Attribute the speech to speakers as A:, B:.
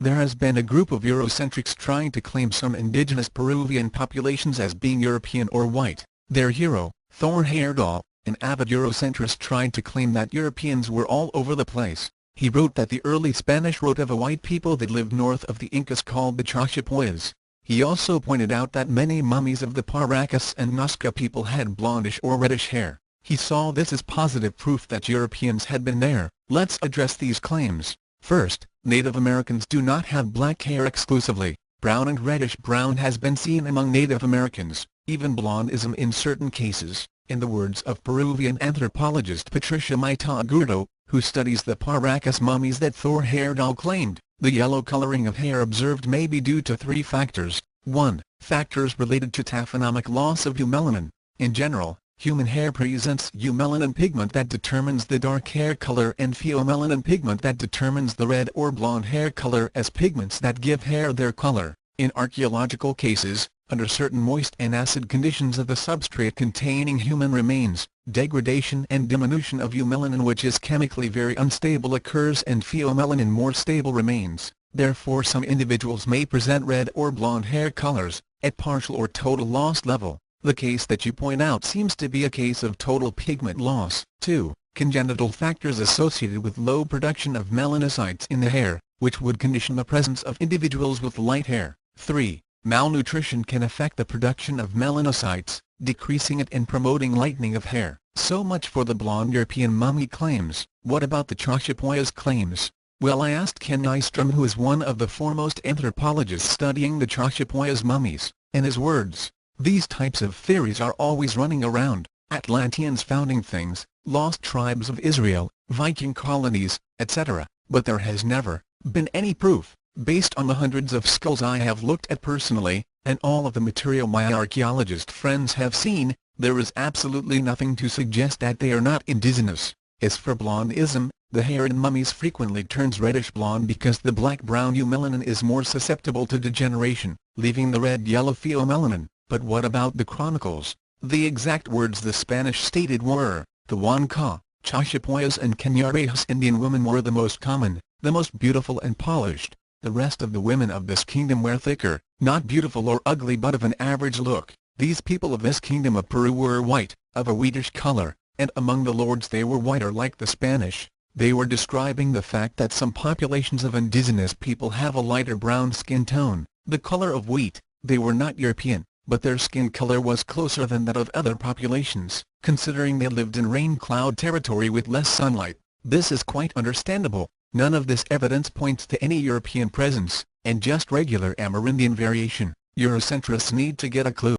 A: There has been a group of Eurocentrics trying to claim some indigenous Peruvian populations as being European or white. Their hero, HAIRED, an avid Eurocentrist, tried to claim that Europeans were all over the place. He wrote that the early Spanish wrote of a white people that lived north of the Incas called the Chachapoyas. He also pointed out that many mummies of the Paracas and Nazca people had blondish or reddish hair. He saw this as positive proof that Europeans had been there. Let's address these claims. First, Native Americans do not have black hair exclusively. Brown and reddish-brown has been seen among Native Americans, even blondism in certain cases. In the words of Peruvian anthropologist Patricia Maita, who studies the Paracas mummies that HAIRED claimed, the yellow coloring of hair observed may be due to three factors. 1. Factors related to taphonomic loss of eumelanin. In general, human hair presents eumelanin pigment that determines the dark hair color and pheomelanin pigment that determines the red or blonde hair color as pigments that give hair their color. In archaeological cases, under certain moist and acid conditions of the substrate containing human remains, degradation and diminution of eumelanin, which is chemically very unstable, occurs and pheomelanin more stable remains. Therefore some individuals may present red or blonde hair colors, at partial or total loss level. The case that you point out seems to be a case of total pigment loss. 2. Congenital factors associated with low production of melanocytes in the hair, which would condition the presence of individuals with light hair. 3. Malnutrition can affect the production of melanocytes, decreasing it and promoting lightening of hair. So much for the blonde European mummy claims. What about the Chachapoyas claims? Well, I asked Ken Nystrom, who is one of the foremost anthropologists studying the Chachapoyas mummies, in his words, "These types of theories are always running around: Atlanteans founding things, lost tribes of Israel, Viking colonies, etc. But there has never been any proof. Based on the hundreds of skulls I have looked at personally, and all of the material my archaeologist friends have seen, there is absolutely nothing to suggest that they are not indigenous." As for blondism, the hair in mummies frequently turns reddish-blonde because the black-brown eumelanin is more susceptible to degeneration, leaving the red-yellow pheomelanin. But what about the chronicles? The exact words the Spanish stated were, "The Huanca, Chachapoyas and Cañarejas Indian women were the most common, the most beautiful and polished. The rest of the women of this kingdom were thicker, not beautiful or ugly but of an average look. These people of this kingdom of Peru were white, of a wheatish color, and among the lords they were whiter like the Spanish." They were describing the fact that some populations of indigenous people have a lighter brown skin tone, the color of wheat. They were not European, but their skin color was closer than that of other populations, considering they lived in rain-cloud territory with less sunlight. This is quite understandable. None of this evidence points to any European presence, and just regular Amerindian variation. Eurocentrists need to get a clue.